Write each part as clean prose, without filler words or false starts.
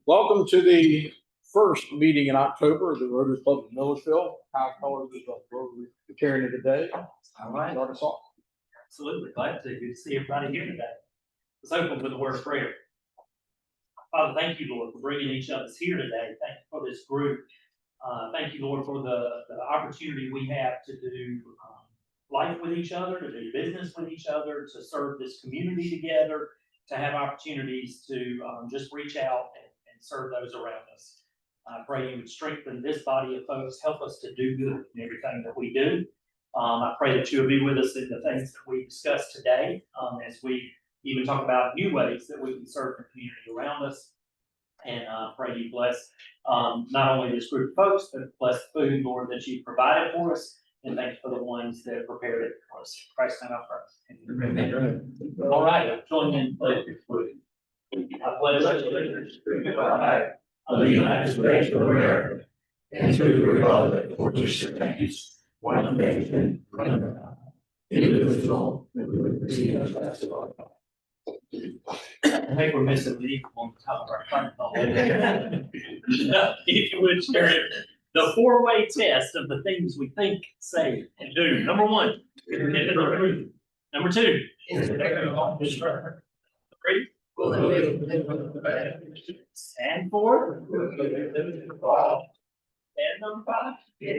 Welcome to the first meeting in October of the Rotary Club of Milledgeville. How colors is the Rotary carrying it today? All right. Start us off. Absolutely. Glad to. Good to see everybody here today. Let's open with a word of prayer. Father, thank you, Lord, for bringing each of us here today. Thank you for this group. Thank you, Lord, for the opportunity we have to do life with each other, to do business with each other, to serve this community together, to have opportunities to just reach out and serve those around us. I pray you would strengthen this body of folks, help us to do good in everything that we do. I pray that you will be with us in the things that we discussed today, as we even talk about new ways that we can serve the community around us. And pray you bless not only this group of folks, but bless the food, Lord, that you provided for us. And thank you for the ones that prepared it for us. Christ, name I pray. Amen. All right, join me in prayer. I pledge allegiance to the flag of the United States of America and to the republic for which it stands, one nation, under God, indivisible, with liberty and justice for all. I think we're missing the equal on the top of our front. If you would share it. The four-way test of the things we think, say, and do. Number one, number two, three, and four, and number five. Thank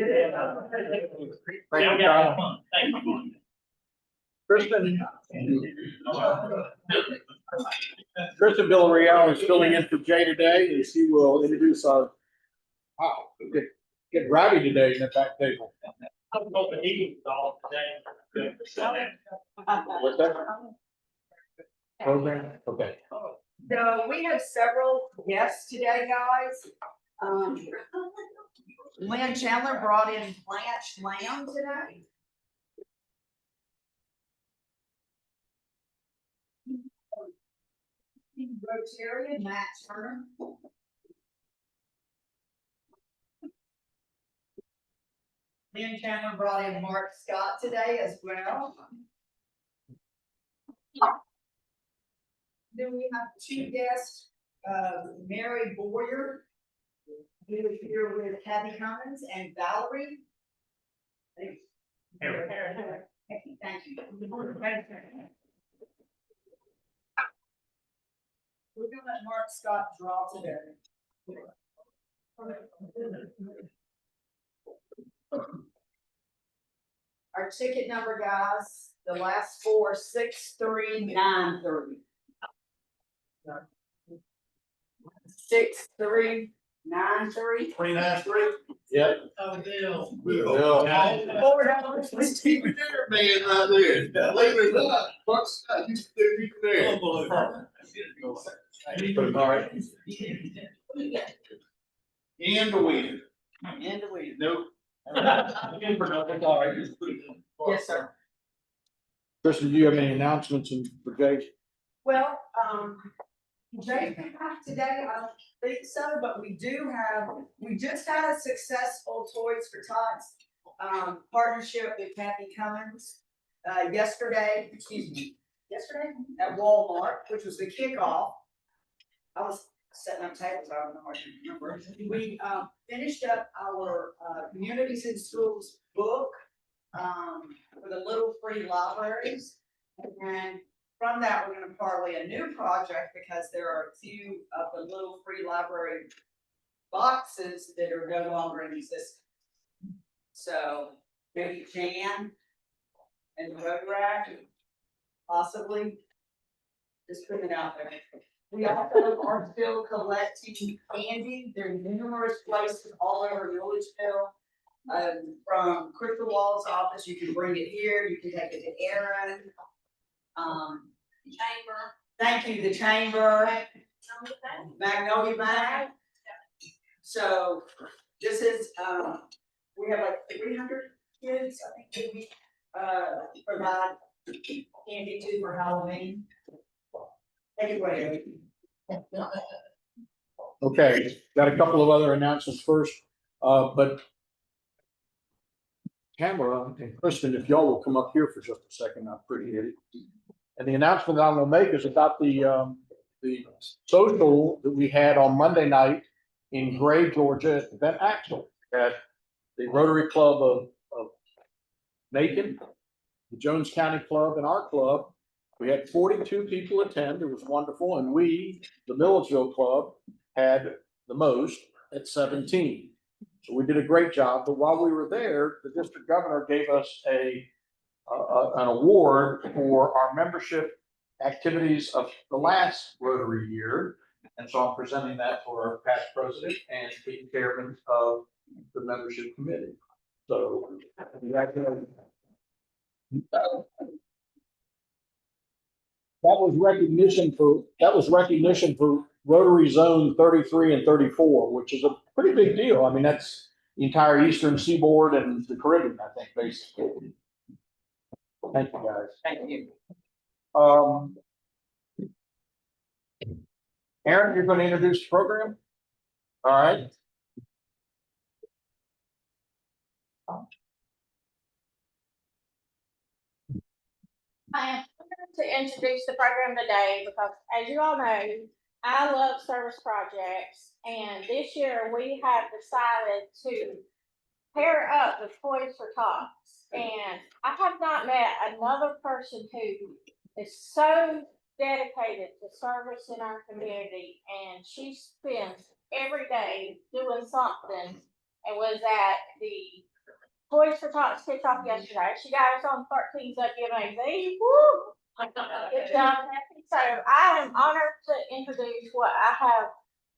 you. Kristen Villarreal is filling in for Jay today, and she will introduce our. Wow, get rowdy today in the back table. I'm hoping he was all today. What's that? Program? Okay. So we have several guests today, guys. Lynn Chandler brought in blanched lamb today. Rotarian Matt Turner. Lynn Chandler brought in Mark Scott today as well. Then we have two guests, Mary Boyer, who is here with Kathy Cummins, and Valerie. Thank you. We're gonna let Mark Scott draw today. Our ticket number, guys, the last four, 6393. 6393. 29-3? Yep. Oh, Bill. Let's keep it there, man, right there. Believe it or not, Mark Scott used to do it there. All right. And the winner. And the week. Nope. Yes, sir. Kristen, do you have any announcements for Jay? Well, Jay came back today, I don't think so, but we just had a successful Toys for Tots partnership with Kathy Cummins yesterday at Walmart, which was the kickoff. I was setting up tables, I don't know, I can remember. We finished up our Communities in Schools book for the Little Free Libraries. And from that, we're going to parlay a new project because there are a few of the Little Free Library boxes that are no longer in existence. So maybe Jan and the Road Rack, possibly. Just putting it out there. We also are still collecting candy. There are numerous places all over Milledgeville. From Crystal Wall's office, you can bring it here. You can take it to Aaron. Chamber. Thank you, the Chamber. Magnolia Bank. So this is, we have like 300 kids, I think, that we provide candy too for Halloween. Anyway. Okay, got a couple of other announcements first, but Tamara and Kristen, if y'all will come up here for just a second, I appreciate it. And the announcement that I'm gonna make is about the social that we had on Monday night in Gray, Georgia, at Bent Axle at the Rotary Club of Macon, the Jones County Club, and our club. We had 42 people attend. It was wonderful, and we, the Milledgeville Club, had the most at 17. So we did a great job. But while we were there, the district governor gave us an award for our membership activities of the last Rotary year. And so I'm presenting that for our past president and the chairman of the membership committee. So congratulations. That was recognition for Rotary Zone 33 and 34, which is a pretty big deal. I mean, that's the entire Eastern Seaboard and the Caribbean, I think, basically. Thank you, guys. Thank you. Aaron, you're going to introduce the program? All right. I am honored to introduce the program today because, as you all know, I love service projects, and this year we have decided to pair up with Toys for Tots. And I have not met another person who is so dedicated to service in our community, and she spends every day doing something, and was at the Toys for Tots kickoff yesterday. She got us on 13 WMAZ. Woo! Good job, Kathy. So I am honored to introduce what I have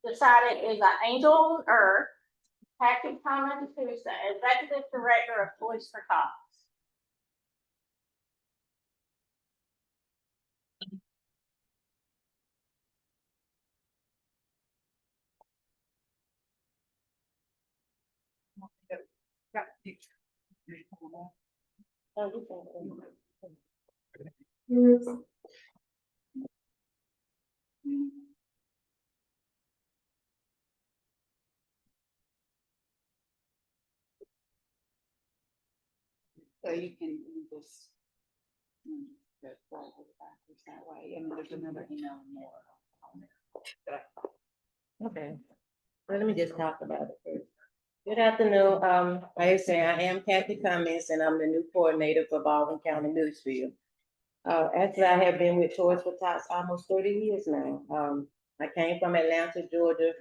decided is an angel on earth, Kathy Cummins, who is the executive director of Toys for Tots. So you can just go forward backwards that way, and there's another email more. Okay, well, let me just talk about it first. Good afternoon, like I say, I am Kathy Cummins, and I'm the new coordinator for Baldwin County Newsfield. Actually, I have been with Toys for Tots almost 30 years now. I came from Atlanta, Georgia,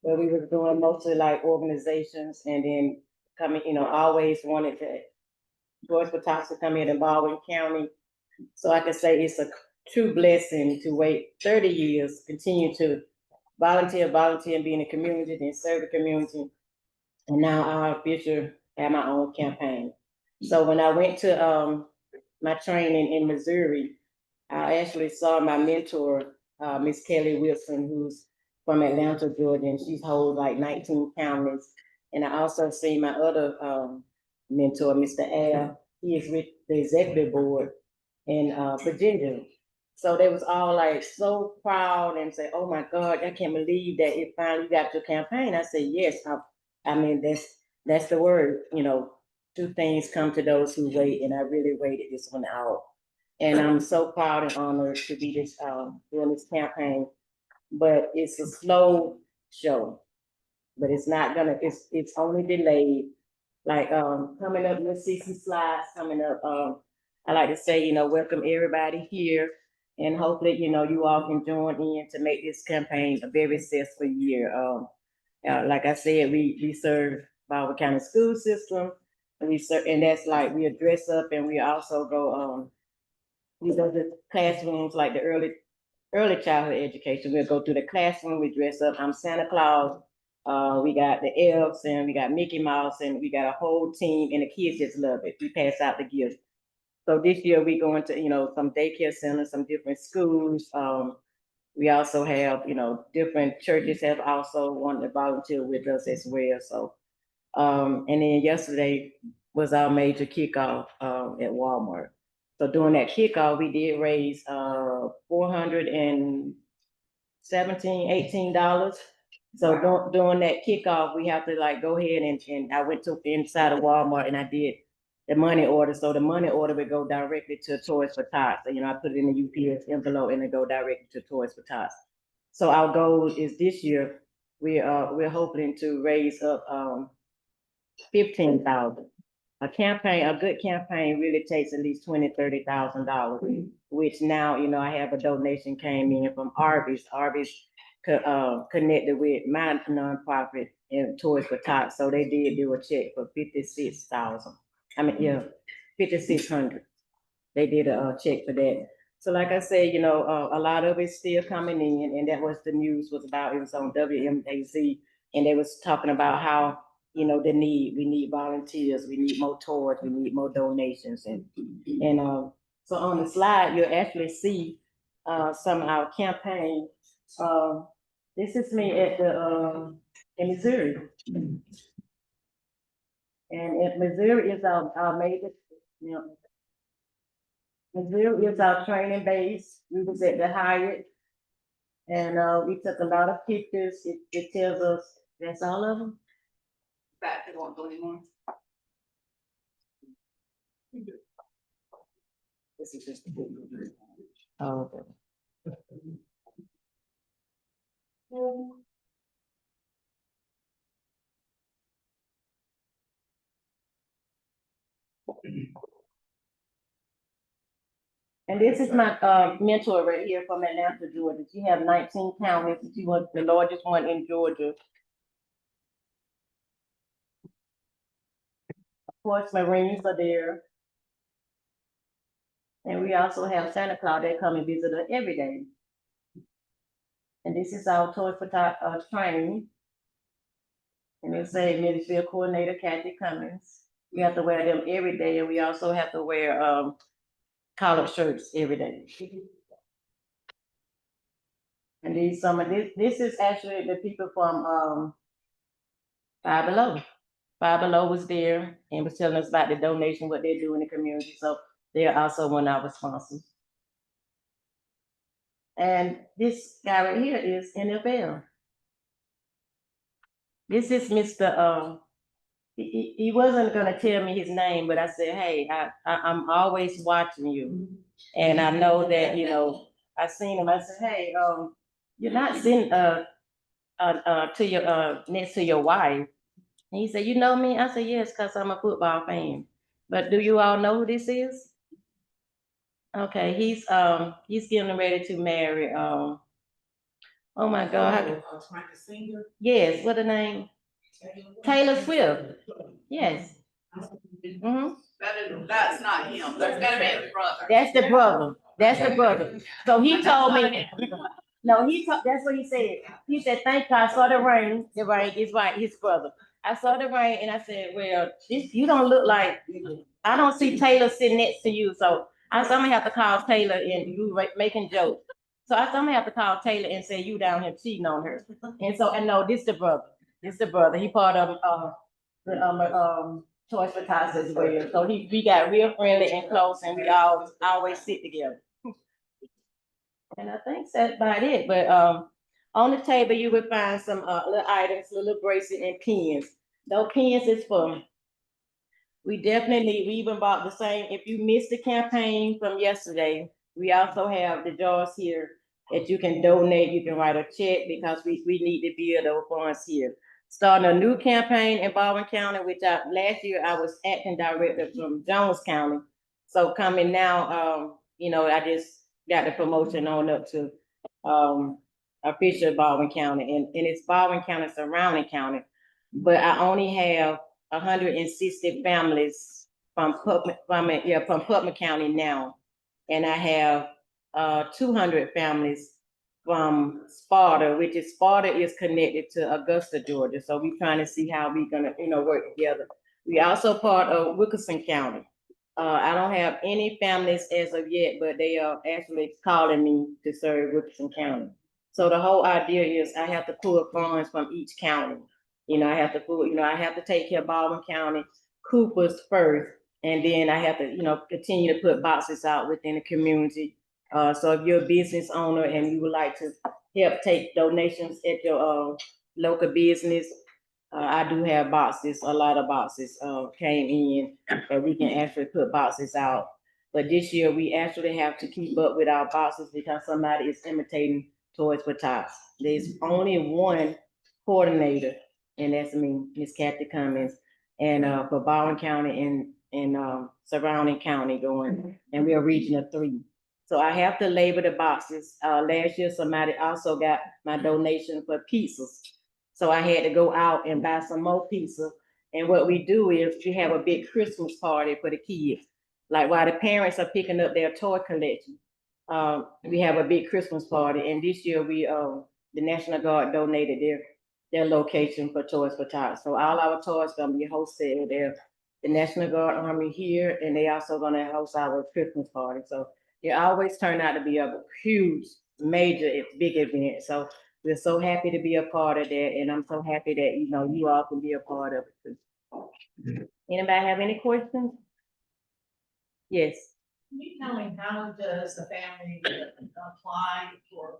where we was doing mostly like organizations, and then coming, always wanted to Toys for Tots to come in Baldwin County. So I can say it's a true blessing to wait 30 years, continue to volunteer, and be in the community, then serve the community. And now I officially have my own campaign. So when I went to my training in Missouri, I actually saw my mentor, Miss Kelly Wilson, who's from Atlanta, Georgia, and she's hold like 19 counties. And I also see my other mentor, Mr. Al. He is with the executive board in Virginia. So they was all like so proud and say, "Oh my God, I can't believe that it finally got your campaign." I said, "Yes, I mean that's the word. Two things come to those who wait, and I really waited this one out. And I'm so proud and honored to be doing this campaign. But it's a slow show, but it's not gonna. It's only delayed. Like coming up, you'll see some slides coming up. I like to say, welcome everybody here, and hopefully, you all can join in to make this campaign a very successful year. Like I said, we serve Baldwin County school system, and and that's like we dress up, and we also go we go to classrooms like the early childhood education. We'll go through the classroom, we dress up. I'm Santa Claus. We got the elves, and we got Mickey Mouse, and we got a whole team, and the kids just love it. We pass out the gifts. So this year we going to, some daycare centers, some different schools. We also have, different churches have also wanted to volunteer with us as well. So, and then yesterday was our major kickoff at Walmart. So during that kickoff, we did raise, $417, $18. So during that kickoff, we have to like go ahead and I went to inside of Walmart and I did the money order. So the money order would go directly to Toys for Tots. So, I put it in the UPS envelope and it go directly to Toys for Tots. So our goal is this year, we're hoping to raise up, 15,000. A good campaign really takes at least $20,000, $30,000, which now, I have a donation came in from Arby's. Arby's connected with my nonprofit and Toys for Tots, so they did do a check for 56,000. 5,600. They did a check for that. So like I said, a lot of it's still coming in, and that was the news was about. It was on WMAZ, and they was talking about how we need volunteers, we need more toys, we need more donations, and so on the slide you'll actually see some of our campaign. This is me at the in Missouri, and if Missouri is our major, Missouri is our training base. We was at the Hyatt, and we took a lot of pictures. It tells us that's all of them. Back, they won't go anymore. This is just. Oh, okay. And this is my mentor right here from Atlanta, Georgia. She have 19 counties. She was the largest one in Georgia. Of course, Marines are there. And we also have Santa Claus that come and visit us every day. And this is our Toys for Tots training. And they say Ministry Coordinator Kathy Cummings. We have to wear them every day, and we also have to wear collared shirts every day. And this is actually the people from Five Below. Five Below was there and was telling us about the donation, what they do in the community. So they're also one of our sponsors. And this guy right here is NFL. This is Mr. He wasn't gonna tell me his name, but I said, hey, I'm always watching you. And I know that, I seen him, I said, hey, you're not sitting to your next to your wife. And he said, you know me? I said, yes, because I'm a football fan. But do you all know who this is? Okay, he's getting ready to marry, oh my God. Yes, what the name? Taylor Swift. Yes. Mm-hmm. That's not him. That's gotta be his brother. That's the brother. That's the brother. So he told me, no, that's what he said. He said, thank God, I saw the ring. The ring is right, his brother. I saw the ring and I said, well, you don't look like, I don't see Taylor sitting next to you. So I said, I'm gonna have to call Taylor and you making jokes. So I said, I'm gonna have to call Taylor and say, you down here cheating on her. And so, and no, this the brother. This the brother. He part of, the Toys for Tots as well. So we got real friendly and close, and we always sit together. And I think that's about it. But on the table you will find some little items, little bracelets and pins. Those pins is for. We even bought the same. If you missed the campaign from yesterday, we also have the jars here that you can donate. You can write a check because we need to build those funds here. Starting a new campaign in Baldwin County, which last year I was acting director from Jones County. So coming now, I just got the promotion on up to official Baldwin County, and it's Baldwin County, surrounding county, but I only have 160 families from Putnam County now, and I have 200 families from Sparta, which is Sparta is connected to Augusta, Georgia. So we're trying to see how we're gonna, work together. We also part of Wilkerson County. I don't have any families as of yet, but they are actually calling me to serve Wilkerson County. So the whole idea is I have to pull funds from each county. I have to take care of Baldwin County, Coopers first, And then I have to, continue to put boxes out within the community. So if you're a business owner and you would like to help take donations at your, local business, I do have boxes, a lot of boxes, came in, and we can actually put boxes out. But this year, we actually have to keep up with our boxes because somebody is imitating Toys for Tots. There's only one coordinator, and that's me, Miss Kathy Cummings, and, for Baldwin County and surrounding county going, and we are region of 3. So I have to label the boxes. Last year, somebody also got my donation for pizzas. So I had to go out and buy some more pizza. And what we do is we have a big Christmas party for the kids. Like while the parents are picking up their toy collection, we have a big Christmas party. And this year the National Guard donated their location for Toys for Tots. So all our toys gonna be hosted there. The National Guard Army here, and they also gonna host our Christmas party. So it always turned out to be a huge, major, big event. So we're so happy to be a part of that, and I'm so happy that, you all can be a part of it too. Anybody have any questions? Yes. Can you tell me how does the family apply for?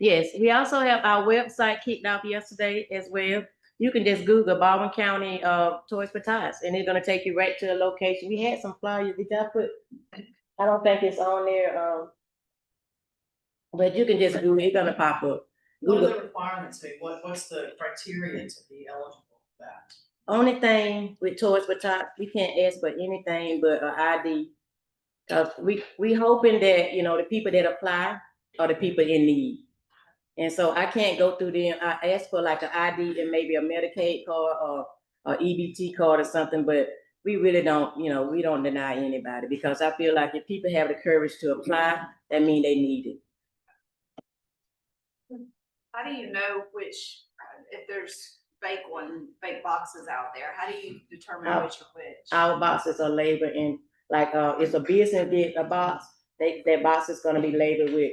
Yes, we also have our website kicked off yesterday as well. You can just Google Baldwin County, Toys for Tots, and it's gonna take you right to the location. We had some flyers, I don't think it's on there, but you can just Google, it's gonna pop up. What are Google. the requirements be? What's the criteria to be eligible for that? Only thing with Toys for Tots, we can't ask for anything but an ID. Cause we hoping that, the people that apply are the people in need. And so I can't go through them. I ask for like an ID and maybe a Medicaid card or EBT card or something, but we really don't, we don't deny anybody because I feel like if people have the courage to apply, that means they need it. How do you know which, if there's fake boxes out there, how do you determine which are which? Our boxes are labeled in, like, it's a business get a box, that box is gonna be labeled with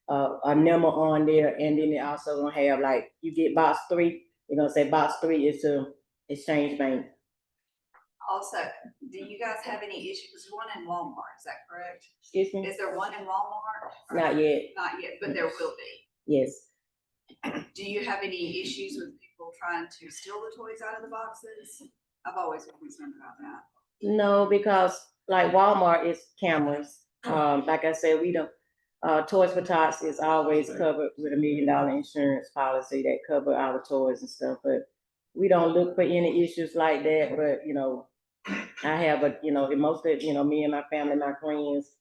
a number on there, and then they also gonna have, like, you get box 3, they're gonna say box 3 is to Exchange Bank. Also, do you guys have any issues? There's one in Walmart, is that correct? Excuse me? Is there one in Walmart? Not yet. Not yet, but there will be. Yes. Do you have any issues with people trying to steal the toys out of the boxes? I've always been concerned about that. No, because like Walmart is cameras. Like I said, we don't, Toys for Tots is always covered with $1 million insurance policy that cover our toys and stuff, but we don't look for any issues like that. But, I have most of, me and my family, my friends,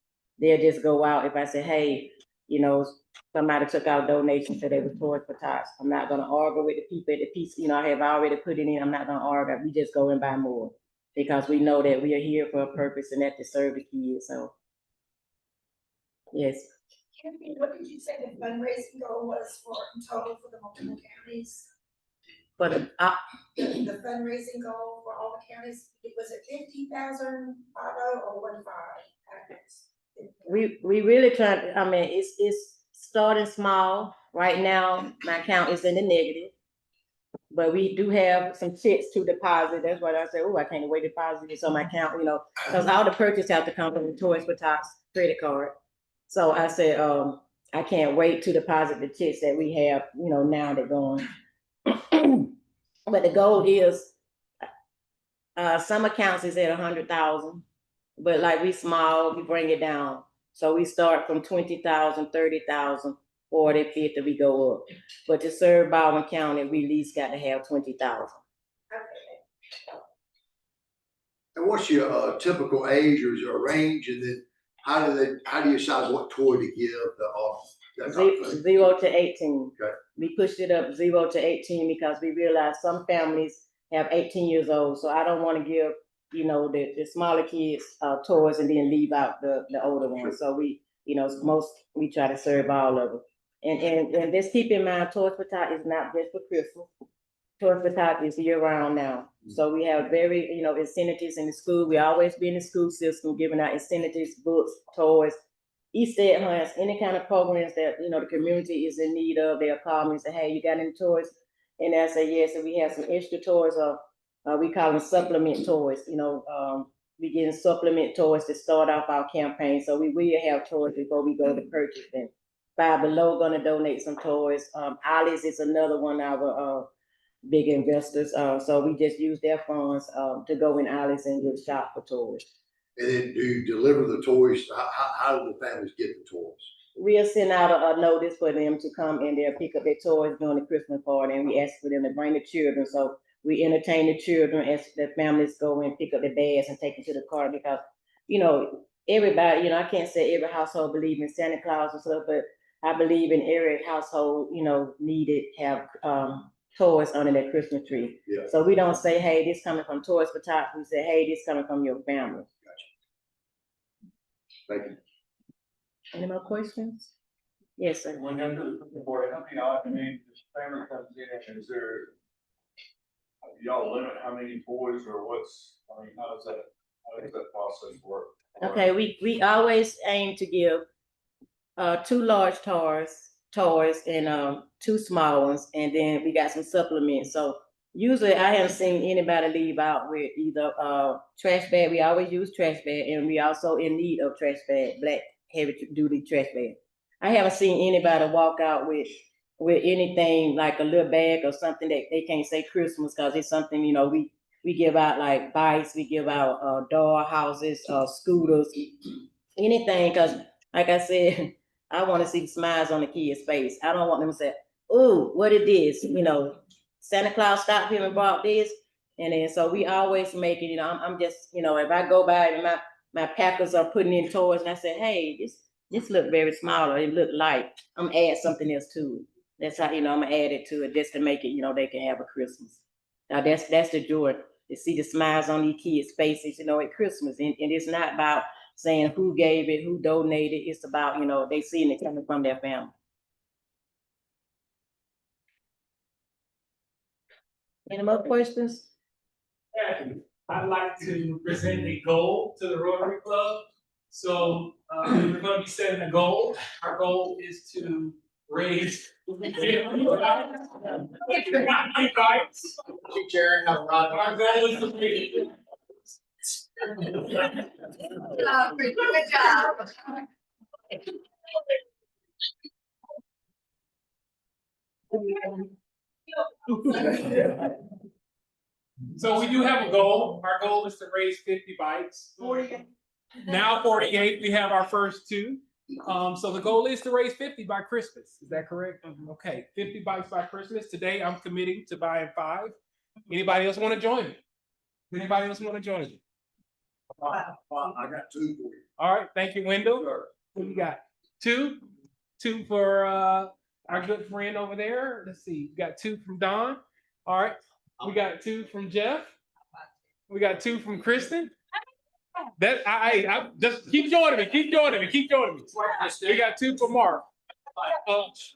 they'll just go out. If I say, hey, somebody took out donations that they were Toys for Tots, I'm not gonna argue with the people at the piece, I have already put it in, I'm not gonna argue, we just go and buy more. Because we know that we are here for a purpose and that to serve the kids, so. Yes. What did you say the fundraising goal was for in total for the multiple counties? But The fundraising goal for all the counties, was it 50,000 or 1.5? we really trying, it's starting small. Right now, my account is in the negative. But we do have some checks to deposit. That's why I said, oh, I can't wait to deposit this on my account, because all the purchase have to come from the Toys for Tots credit card. So I said, I can't wait to deposit the checks that we have, now they're going. But the goal is, some accounts is at 100,000, but like we small, we bring it down. So we start from 20,000, 30,000, 40, 50, we go up. But to serve Baldwin County, we at least got to have 20,000. And what's your typical age or your range, and then how do you decide what toy to give the 0 to 18. Okay. We pushed it up 0 to 18 because we realized some families have 18 years old. So I don't want to give, the smaller kids toys and then leave out the older ones. So we, we try to serve all of them. And just keep in mind, Toys for Tots is not just for Christmas. Toys for Tots is year round now. So we have very, incentives in the school. We always be in the school system giving out incentives, books, toys, Easter egg hunts, any kind of programs that, the community is in need of. They'll call me and say, hey, you got any toys? And I say, yes, and we have some extra toys, we call them supplement toys, we getting supplement toys to start off our campaign, so we will have toys before we go to purchase them. Five Below gonna donate some toys. Ollie's is another one of our big investors. So we just use their funds to go in Ollie's and just shop for toys. And then do you deliver the toys? How do the families get the toys? We'll send out a notice for them to come and they'll pick up their toys during the Christmas party, and we ask for them to bring the children. So we entertain the children as the families go and pick up the bags and take them to the car, because, you know, everybody, you know, I can't say every household believes in Santa Claus and stuff, but I believe in every household, you know, needed have toys under their Christmas tree. Yeah. So we don't say, hey, this coming from Toys for Tots. We say, hey, this coming from your family. Thank you. Any more questions? Yes, sir. When you're before, I mean, this family comes in, is there, y'all limit how many toys or what's, I mean, how does that process work? Okay, we always aim to give 2 large toys and 2 small ones, and then we got some supplements. So usually I haven't seen anybody leave out with either trash bag. We always use trash bag, and we also in need of trash bag, black heavy duty trash bag. I haven't seen anybody walk out with anything like a little bag or something that they can't say Christmas, because it's something, you know, we give out like bikes, we give out doll houses, scooters, anything, because like I said, I want to see the smiles on the kids' face. I don't want them to say, "Ooh, what it is?" You know, Santa Claus stopped here and brought this, and then so we always make it. You know, I'm just, you know, if I go by and my packers are putting in toys, and I say, "Hey, this look very small, or it look light," I'm gonna add something else to it. That's how, you know, I'm gonna add it to it just to make it, you know, they can have a Christmas. Now that's the joy, to see the smiles on these kids' faces, you know, at Christmas, and it's not about saying who gave it, who donated. It's about, you know, they seeing it coming from their family. Any more questions? I'd like to present a goal to the Rotary Club. So we're going to be setting a goal. Our goal is to raise. Keep sharing how Ron. Our goal is to raise. Good job. So we do have a goal. Our goal is to raise 50 bikes. 48. Now 48, we have our first 2. So the goal is to raise 50 by Christmas. Is that correct? Okay, 50 bikes by Christmas. Today I'm committing to buying 5. Anybody else want to join me? Anybody else want to join me? I got 2 for you. All right, thank you, Wendell. What we got? 2 for our good friend over there. Let's see, we got 2 from Don. All right, we got 2 from Jeff. We got 2 from Kristen. That I just keep joining me. We got 2 for Mark.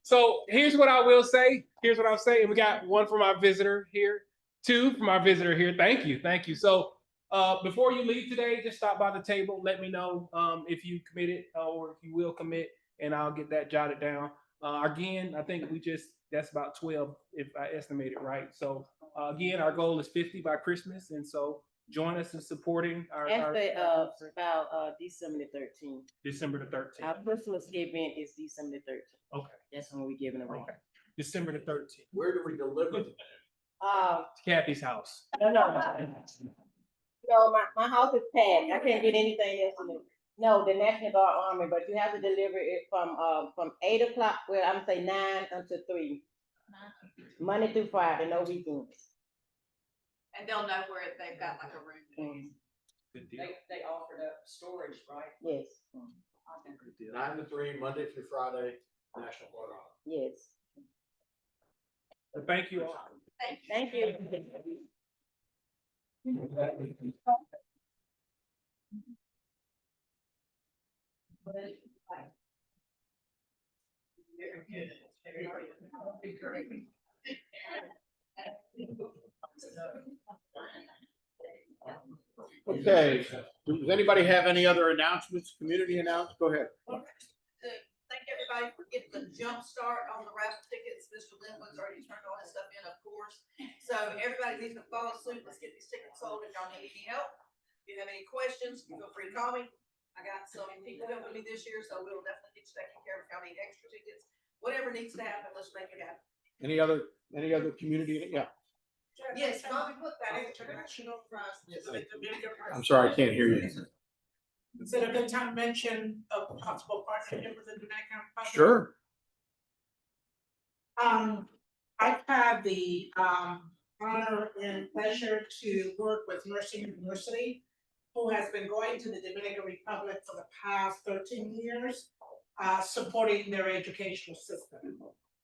So here's what I will say. And we got 1 from our visitor here. 2 from our visitor here. Thank you. So before you leave today, just stop by the table. Let me know if you committed or if you will commit, and I'll get that jotted down. Again, I think that's about 12 if I estimate it right. So again, our goal is 50 by Christmas, and so join us in supporting our. Actually, about December the 13th. December the 13th. Our Christmas event is December the 13th. Okay. That's when we're giving away. Okay. December the 13th. Where do we deliver them? Kathy's house. No, my house is packed. I can't get anything else in it. No, the National Guard Army, but you have to deliver it from 8 o'clock, well, I'm gonna say 9 until 3. Monday through Friday, no weekends. And they'll know where they've got like a room. Good deal. They offered up storage, right? Yes, 9 to 3, Monday through Friday, National Guard Army. yes. Well, thank you all. Thank you. Okay, does anybody have any other announcements, community announcements? Go ahead. Thank everybody for getting the jump start on the raffle tickets. Mr. Linwood's already turned all his stuff in, of course. So everybody needs to follow suit. Let's get these tickets sold if y'all need any help. If you have any questions, feel free to call me. I got some people helping me this year, so we'll definitely get you taken care of. If y'all need extra tickets, whatever needs to happen, let's make it happen. Any other community? Yeah, Yes, Bobby, put that international process. I'm sorry, I can't hear you. Is it a good time to mention a possible partnership with the Dominican Republic? Sure. I've had the, honor and pleasure to work with Mercy University, who has been going to the Dominican Republic for the past 13 years, supporting their educational system.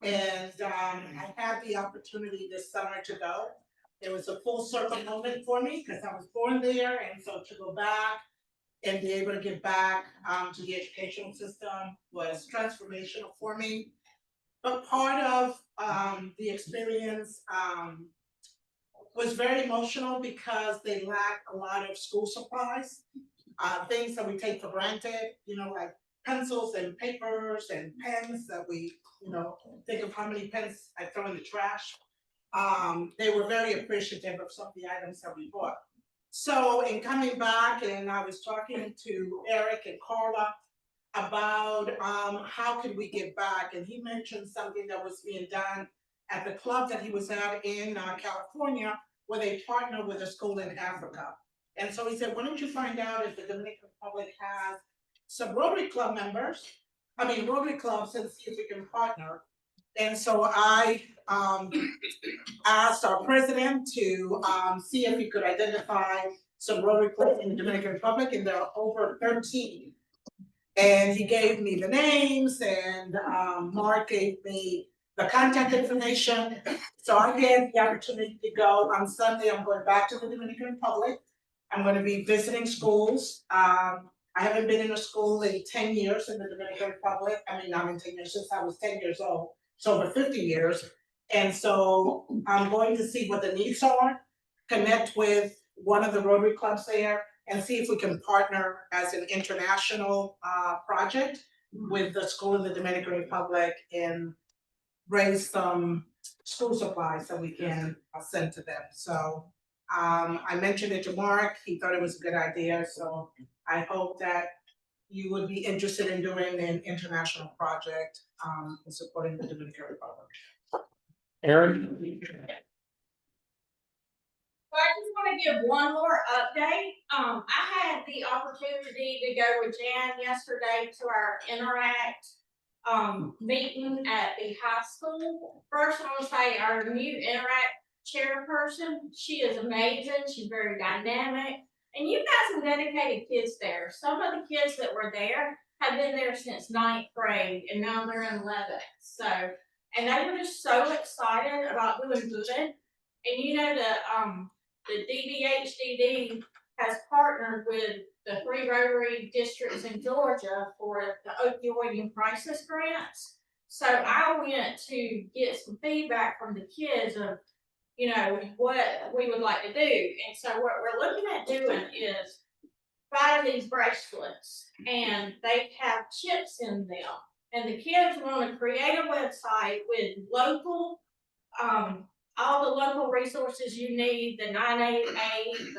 And, I had the opportunity this summer to go. It was a full circle moment for me because I was born there, and so to go back and be able to give back, to the educational system was transformational for me. But part of the experience was very emotional because they lack a lot of school supplies, things that we take for granted, you know, like pencils and papers and pens that we, you know, think of how many pens I throw in the trash. They were very appreciative of some of the items that we bought. So in coming back, and I was talking to Eric and Carla about how can we give back, and he mentioned something that was being done at the club that he was at in California, where they partner with a school in Africa. And so he said, why don't you find out if the Dominican Republic has some Rotary Club members, Rotary clubs, and see if we can partner. And so I asked our president to see if he could identify some Rotary clubs in the Dominican Republic, and there are over 13. And he gave me the names, and Mark gave me the contact information. So I had the opportunity to go on Sunday. I'm going back to the Dominican Republic. I'm going to be visiting schools. I haven't been in a school in 10 years in the Dominican Republic. Not in 10 years, since I was 10 years old. So over 50 years. And so I'm going to see what the needs are, connect with one of the Rotary clubs there, and see if we can partner as an international project with the school in the Dominican Republic and raise some school supplies that we can send to them. So I mentioned it to Mark, he thought it was a good idea, so I hope that you would be interested in doing an international project in supporting the Dominican Republic. Aaron? So I just want to give one more update. I had the opportunity to go with Jan yesterday to our Interact meeting at the high school. First, I want to say our new Interact chairperson, she is amazing. She's very dynamic. And you've got some dedicated kids there. Some of the kids that were there have been there since 9th grade, and now they're in 11th. So, and they were just so excited about doing good. And you know, the DBHDD has partnered with the 3 Rotary districts in Georgia for the opioid and crisis grants. So I went to get some feedback from the kids of, you know, what we would like to do. And so what we're looking at doing is 5 of these bracelets, and they have chips in them. And the kids want to create a website with local, all the local resources you need, the 988,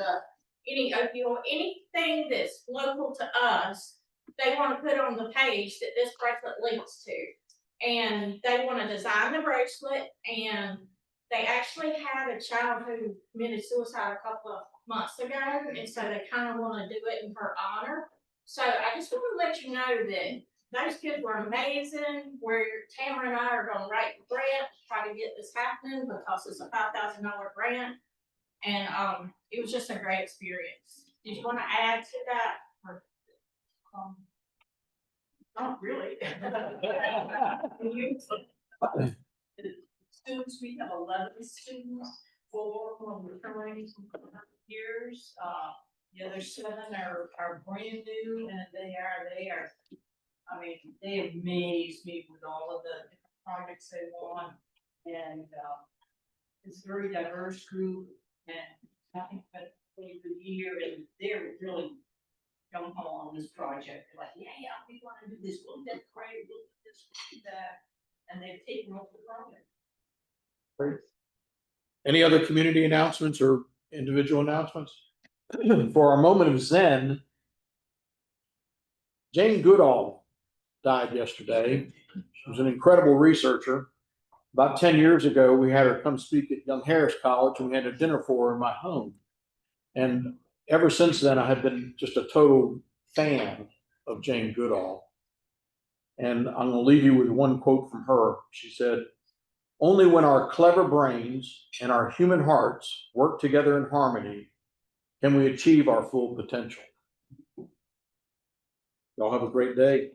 any opioid, anything that's local to us, they want to put on the page that this bracelet links to. And they want to design the bracelet, and they actually had a child who committed suicide a couple of months ago, and so they kind of want to do it in her honor. So I just want to let you know that those kids were amazing. Where Tamara and I are going to write the grant to try to get this happening because it's a $5,000 grant, and it was just a great experience. Did you want to add to that? Or, not really. Students, we have 11 students, 4 from returning from years. The other 7 are brand new, and they amaze me with all of the different projects they want. And it's a very diverse group, and I think that for the year, and they're really jumping on this project. They're like, yeah, we want to do this, we'll get great, we'll do this, we'll do that. And they've taken over the project. Great. Any other community announcements or individual announcements? for our moment of Zen, Jane Goodall died yesterday. She was an incredible researcher. About 10 years ago, we had her come speak at Young Harris College, and we had a dinner for her in my home. And ever since then, I have been just a total fan of Jane Goodall. And I'm going to leave you with one quote from her. She said, "Only when our clever brains and our human hearts work together in harmony can we achieve our full potential." Y'all have a great day.